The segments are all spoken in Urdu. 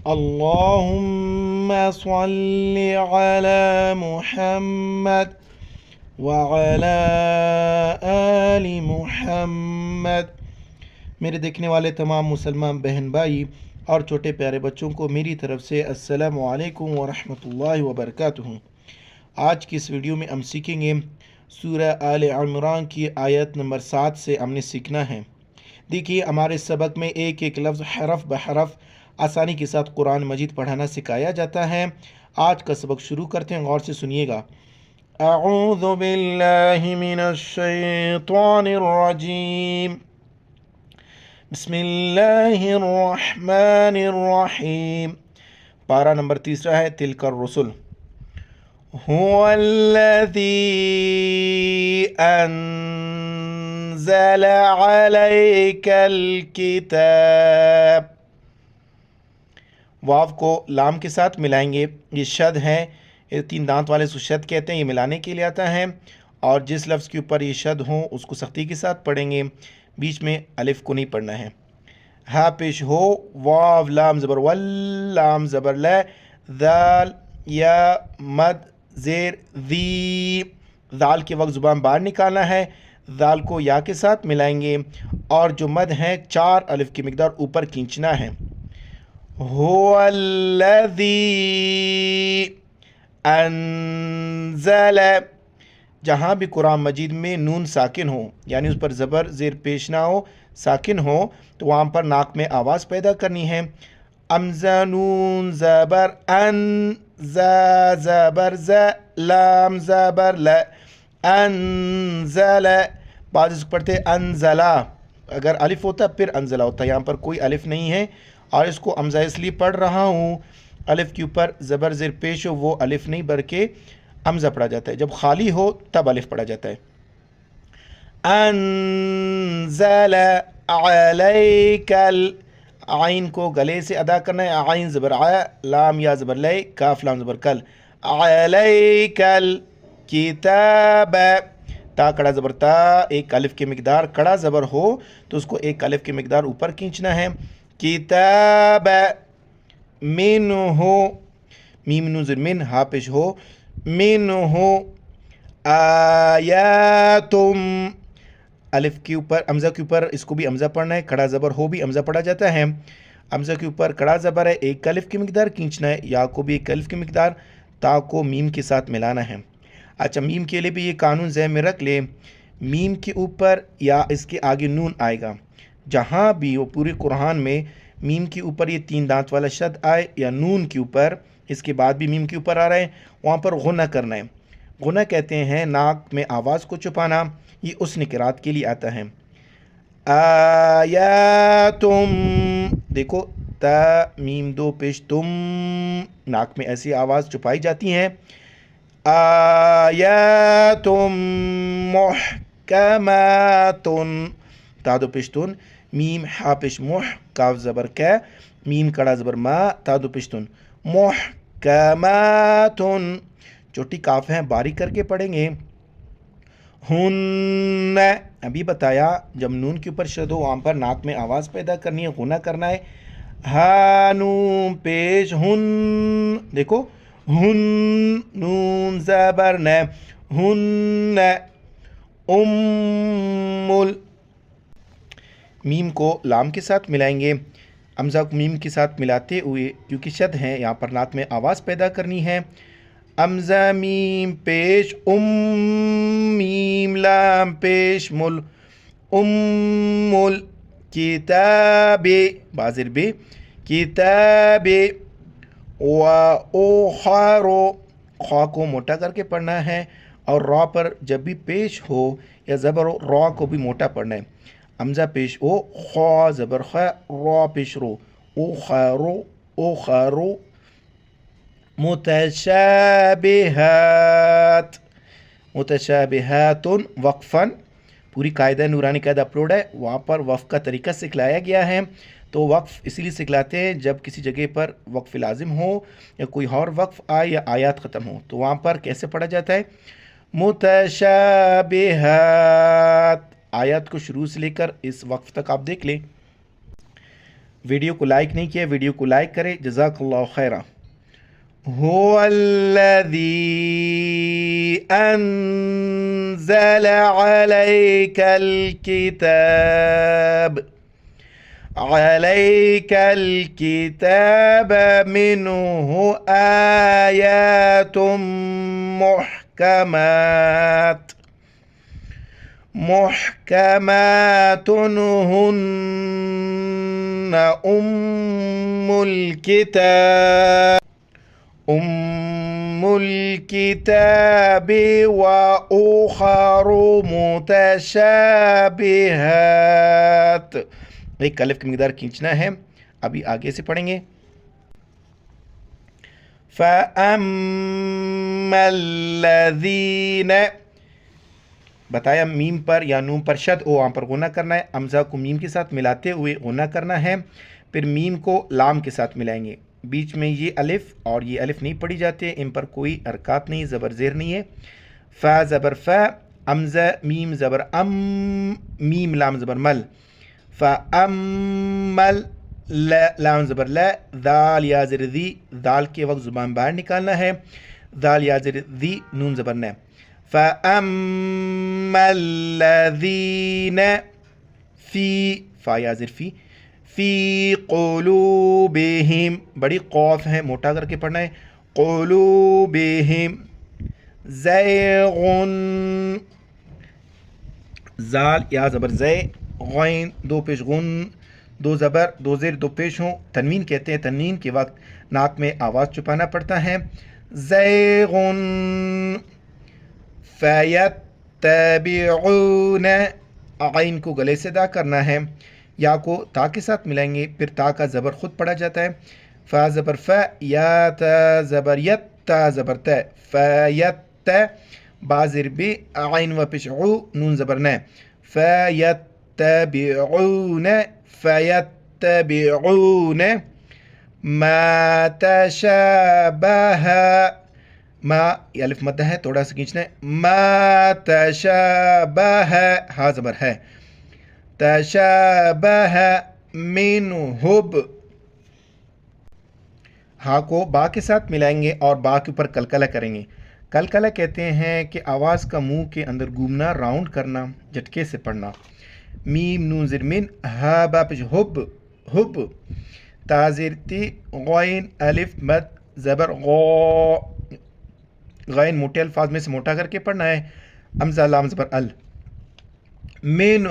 اللهم صل على محمد وعلى آل محمد۔ میرے دیکھنے والے تمام مسلمان بہن بھائی اور چھوٹے پیارے بچوں کو میری طرف سے السلام علیکم ورحمۃ اللہ وبرکاتہ۔ آج کی اس ویڈیو میں ہم سیکھیں گے سورہ آل عمران کی آیت نمبر 7 سے ہم نے سیکھنا ہے۔ دیکھیے ہمارے سبق میں ایک ایک لفظ حرف بحرف آسانی کے ساتھ قرآن مجید پڑھانا سکھایا جاتا ہے۔ آج کا سبق شروع کرتے ہیں، غور سے سنیے گا۔ اعوذ باللہ من الشیطان الرجیم، بسم اللہ الرحمن الرحیم۔ پارہ نمبر 3 ہے تلک الرسل۔ هو الذی انزل علیک الکتاب۔ واو کو لام کے ساتھ ملائیں گے، یہ شد ہے، یہ 3 دانت والے کو شد کہتے ہیں، یہ ملانے کے لیے آتا ہے، اور جس لفظ کے اوپر یہ شد ہو اس کو سختی کے ساتھ پڑھیں گے، بیچ میں الف کو نہیں پڑھنا ہے۔ ہا پیش ہو، واو لام زبر ول، لام زبر ل، ذال یا مد زیر ذی، ذال کے وقت زبان باہر نکالنا ہے، ذال کو یا کے ساتھ ملائیں گے، اور جو مد ہے 4 الف کی مقدار اوپر کھینچنا ہے۔ هو الذی انزل، جہاں بھی قرآن مجید میں نون ساکن ہو، یعنی اس پر زبر زیر پیش نہ ہو، ساکن ہو، تو وہاں پر ناک میں آواز پیدا کرنی ہے۔ امزہ نون زبر ان، زا زبر ز، لام زبر ل، انزل۔ بعض اس کو پڑھتے انزلہ، اگر الف ہوتا پھر انزلہ ہوتا، یہاں پر کوئی الف نہیں ہے، اور اس کو امزہ اس لیے پڑھ رہا ہوں، الف کے اوپر زبر زیر پیش ہو وہ الف نہیں بلکہ امزہ پڑھا جاتا ہے، جب خالی ہو تب الف پڑھا جاتا ہے۔ انزل علیک، عین کو گلے سے ادا کرنا ہے، عین زبر ع، لام یا زبر لے، کاف لام زبر کل، علیک الکتاب، تا کڑا زبر تا، ایک الف کی مقدار کڑا زبر ہو تو اس کو ایک الف کی مقدار اوپر کھینچنا ہے۔ کتاب منہ، میم نون زیر من، ہا پیش ہو، منہ آیاتم، الف کے اوپر امزہ کے اوپر اس کو بھی امزہ پڑھنا ہے، کڑا زبر ہو بھی امزہ پڑھا جاتا ہے، امزہ کے اوپر کڑا زبر ہے، ایک الف کی مقدار کھینچنا ہے، یا کو بھی ایک الف کی مقدار، تا کو میم کے ساتھ ملانا ہے۔ اچھا، میم کے لیے بھی یہ قانون ذہن میں رکھ لے، میم کے اوپر یا اس کے آگے نون آئے گا، جہاں بھی وہ پورے قرآن میں میم کے اوپر یہ 3 دانت والا شد آئے یا نون کے اوپر اس کے بعد بھی میم کے اوپر آ رہا ہے، وہاں پر غنہ کرنا ہے۔ غنہ کہتے ہیں ناک میں آواز کو چھپانا، یہ اس قرات کے لیے آتا ہے۔ آیاتم، دیکھو تا میم 2 پیش تم، ناک میں ایسی آواز چھپائی جاتی ہیں۔ آیاتم محکمات، تا 2 پیش تن، میم ہا پیش مح، کاف زبر کا، میم کڑا زبر ما، تا 2 پیش تن، محکمات، چھوٹی کاف ہیں باریک کر کے پڑھیں گے۔ ہن، ابھی بتایا جب نون کے اوپر شد ہو وہاں پر ناک میں آواز پیدا کرنی ہے، غنہ کرنا ہے۔ ہا نون پیش ہن، دیکھو ہن، نون زبر ن، ہن، ام، میم کو لام کے ساتھ ملائیں گے، امزہ کو میم کے ساتھ ملاتے ہوئے کیونکہ شد ہے یہاں پر ناک میں آواز پیدا کرنی ہے۔ امزہ میم پیش ام، میم لام پیش مل، ام الکتاب، بازر بے، کتاب، و اخر، خا کو موٹا کر کے پڑھنا ہے، اور را پر جب بھی پیش ہو یا زبر ہو را کو بھی موٹا پڑھنا ہے۔ امزہ پیش او، خا زبر خا، را پیش رو، اخر، اخر، متشابہات، متشابہات وقفاً، پوری قاعدہ نورانی قاعدہ اپلوڈ ہے، وہاں پر وقف کا طریقہ سکھلایا گیا ہے، تو وقف اسی لیے سکھلاتے ہیں جب کسی جگہ پر وقف لازم ہو یا کوئی اور وقف آئے یا آیات ختم ہو تو وہاں پر کیسے پڑھا جاتا ہے؟ متشابہات، آیات کو شروع سے لے کر اس وقف تک آپ دیکھ لیں۔ ویڈیو کو لائک نہیں کیا، ویڈیو کو لائک کرے، جزاک اللہ خیرہ۔ هو الذي أنزل عليك الكتاب منه آيات محكمات هن أم الكتاب وأخر متشابهات۔ ایک الف کی مقدار کھینچنا ہے، ابھی آگے سے پڑھیں گے۔ فَأَمَّا الَّذِينَ، بتایا میم پر یا نون پر شد او وہاں پر غنہ کرنا ہے، امزہ کو میم کے ساتھ ملاتے ہوئے غنہ کرنا ہے، پھر میم کو لام کے ساتھ ملائیں گے۔ بیچ میں یہ الف اور یہ الف نہیں پڑھی جاتے، ان پر کوئی حرکات نہیں، زبر زیر نہیں ہے۔ فا زبر فا، امزہ میم زبر ام، میم لام زبر مل، فَأَمَّل، لام زبر لا، دال یا زر ذی، دال کے وقت زبان باہر نکالنا ہے، دال یا زر ذی، نون زبر نہ۔ فَأَمَّا الَّذِينَ فی، فا یا زر فی، فی قلوبہم، بڑی قوف ہے موٹا کر کے پڑھنا ہے، قلوبہم زیغن، زال یا زبر زے، غین دو پیش غن، دو زبر دو زیر دو پیش ہوں، تنوین کہتے ہیں، تنوین کے وقت ناک میں آواز چھپانا پڑتا ہے۔ زیغن فیتبعون، عین کو گلے سے ادا کرنا ہے، یا کو تا کے ساتھ ملائیں گے، پھر تا کا زبر خود پڑھا جاتا ہے۔ فا زبر فا، یا تا زبر یت، تا زبر تا، فیت، با زیر بی، عین و پیش عو، نون زبر نہ، فیتبعون ما تشابہ، ما یہ الف مدہ ہے، تھوڑا سا کھینچنا ہے، ما تشابہ، ہا زبر ہے، تشابہ منہب، ہا کو با کے ساتھ ملائیں گے اور با کے اوپر کلکلہ کریں گے۔ کلکلہ کہتے ہیں کہ آواز کا منہ کے اندر گھومنا، راؤنڈ کرنا، جھٹکے سے پڑھنا۔ میم نون زر من، ہا با پیش ہب، ہب، تا زیر تی، غین الف مد زبر غو، غین موٹے الفاظ میں سے موٹا کر کے پڑھنا ہے، امزہ لام زبر ال، من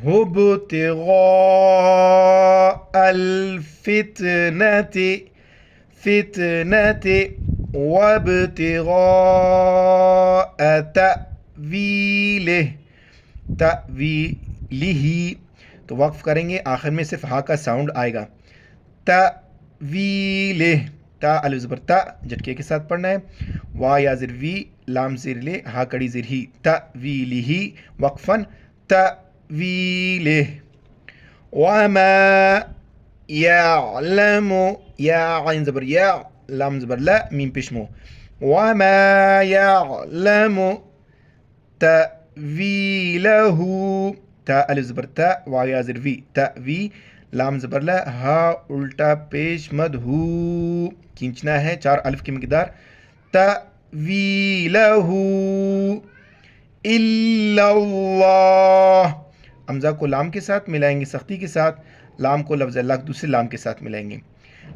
ہب تغاء الفتنة، فتنة وابتغاء تأویلہ، تأویلہ، تو وقف کریں گے، آخر میں صرف ہا کا ساؤنڈ آئے گا، تأویلہ، تا الف زبر تا، جھٹکے کے ساتھ پڑھنا ہے، وا یا زر وی، لام زیر لے، ہا کڑی زیر ہی، تأویلہ، وقفاً، تأویلہ۔ وما یعلم، یا عین زبر یا، لام زبر لا، میم پیشمو، وما یعلم تأویلہ، تا الف زبر تا، وا یا زر وی، تأوی، لام زبر لا، ہا الٹا پیش مد ہو، کھینچنا ہے، 4 الف کی مقدار، تأویلہ الا اللہ، حمزہ کو لام کے ساتھ ملائیں گے سختی کے ساتھ، لام کو لفظ اللہ دوسرے لام کے ساتھ ملائیں گے۔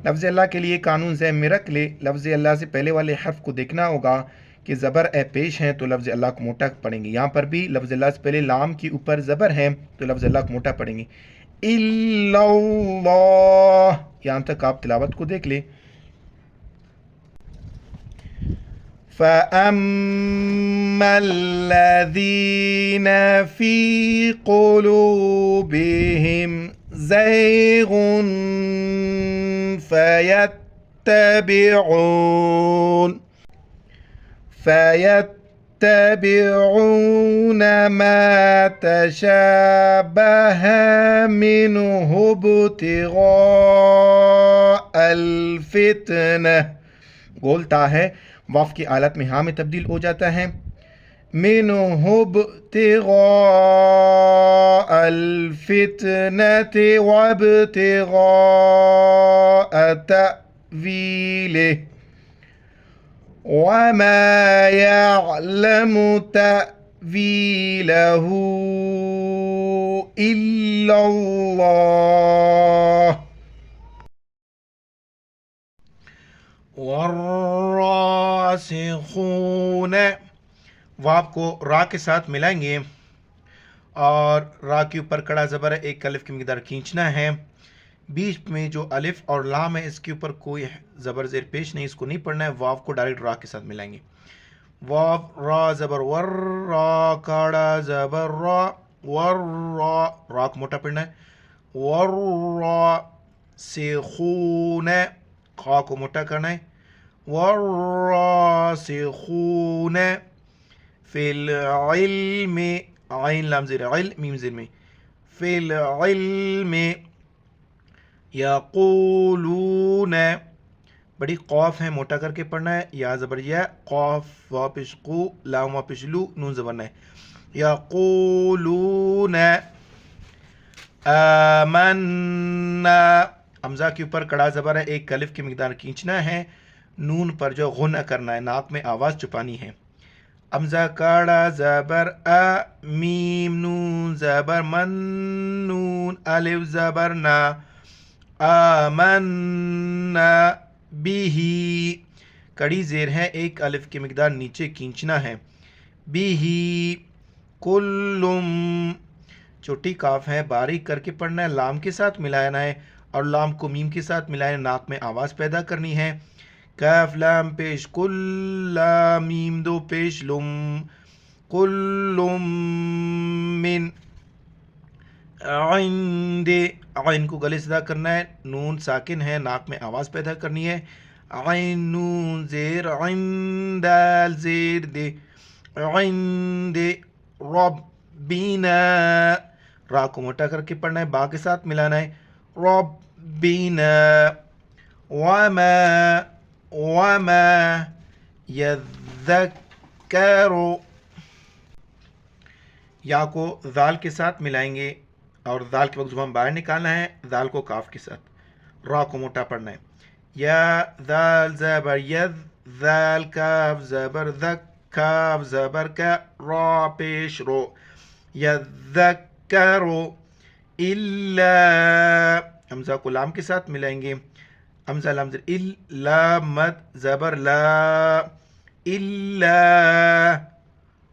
لفظ اللہ کے لیے قانون ذہن میں رکھ لے، لفظ اللہ سے پہلے والے حرف کو دیکھنا ہوگا کہ زبر اے پیش ہیں تو لفظ اللہ کو موٹا پڑھیں گے، یہاں پر بھی لفظ اللہ سے پہلے لام کے اوپر زبر ہیں تو لفظ اللہ کو موٹا پڑھیں گے۔ الا اللہ، یہاں تک آپ تلاوت کو دیکھ لیں۔ فَأَمَّا الَّذِينَ فِي قُلُوبِهِمْ زَيْغٌ فَيَتَّبِعُونَ مَا تَشَابَهَ مِنْهُ ابْتِغَاءَ الْفِتْنَةِ، گول تا ہے، واف کی حالت میں ہاں میں تبدیل ہو جاتا ہے، منه ابتغاء الفتنة وابتغاء تأويله وما يعلم تأويله إلا الله والراسخون واو کو را کے ساتھ ملائیں گے اور را کے اوپر کڑا زبر ہے، ایک الف کی مقدار کھینچنا ہے، بیچ میں جو الف اور لام ہے اس کے اوپر کوئی زبر زیر پیش نہیں، اس کو نہیں پڑھنا ہے، واو کو ڈائریکٹ را کے ساتھ ملائیں گے، واو را زبر ور، را کڑا زبر را، ور را، را کو موٹا پڑھنا ہے، ور را سخون، خا کو موٹا کرنا ہے، ور را سخون فی العلم، عین لام زیر علم میم زیر میں، فی العلم یقولون، بڑی قوف ہے موٹا کر کے پڑھنا ہے، یا زبر یا، قوف وا پیش قو، لام وا پیش لو، نون زبرنا ہے، یقولون آمنا، حمزہ کے اوپر کڑا زبر ہے، ایک الف کی مقدار کھینچنا ہے، نون پر جو غنہ کرنا ہے، ناک میں آواز چھپانی ہے، حمزہ کڑا زبر ا، میم نون زبر من، نون الف زبر نا، آمنا بیہی، کڑی زیر ہے، ایک الف کی مقدار نیچے کھینچنا ہے، بیہی کلم، چھوٹی کاف ہے باریک کر کے پڑھنا ہے، لام کے ساتھ ملانا ہے اور لام کو میم کے ساتھ ملانا ہے، ناک میں آواز پیدا کرنی ہے، کاف لام پیش کل، لام میم دو پیش لم، کلم من عند، عین کو گلے صدا کرنا ہے، نون ساکن ہے، ناک میں آواز پیدا کرنی ہے، عین نون زیر عند، دال زیر دے، عند ربنا، را کو موٹا کر کے پڑھنا ہے، با کے ساتھ ملانا ہے، ربنا وما یذکر، یا کو ذال کے ساتھ ملائیں گے اور ذال کے وقت زبان باہر نکالنا ہے، ذال کو کاف کے ساتھ، را کو موٹا پڑھنا ہے، یا ذال زبر یذ، ذال کاف زبر ذک، کاف زبر کا، را پیش رو، یذکر الا، حمزہ کو لام کے ساتھ ملائیں گے، حمزہ لام زیر ال، لام مد زبر لا، الا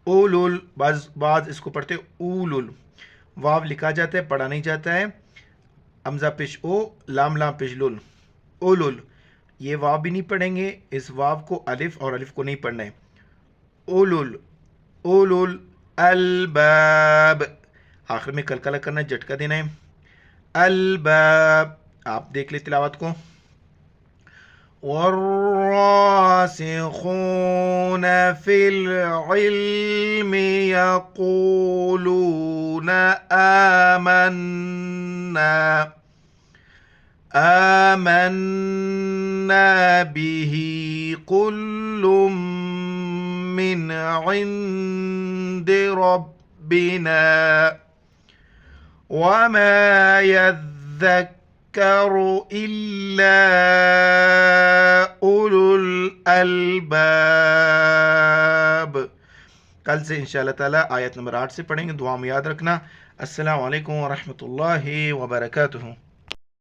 اولل، بعض اس کو پڑھتے اولل، واو لکھا جاتا ہے پڑھا نہیں جاتا ہے، حمزہ پیش او، لام لام پیش لل، اولل، یہ واو بھی نہیں پڑھیں گے، اس واو کو الف اور الف کو نہیں پڑھنا ہے، اولل اولل الباب، آخر میں کلکلہ کرنا ہے، جھٹکا دینا ہے، الباب، آپ دیکھ لیں تلاوت کو، والراسخون فی العلم یقولون آمنا به کل من عند ربنا وما يذكر إلا أولو الألباب۔ کل سے انشاءاللہ تعالیٰ آیت نمبر 8 سے پڑھیں گے، دعا میں یاد رکھنا۔ السلام علیکم ورحمۃ اللہ وبرکاتہ۔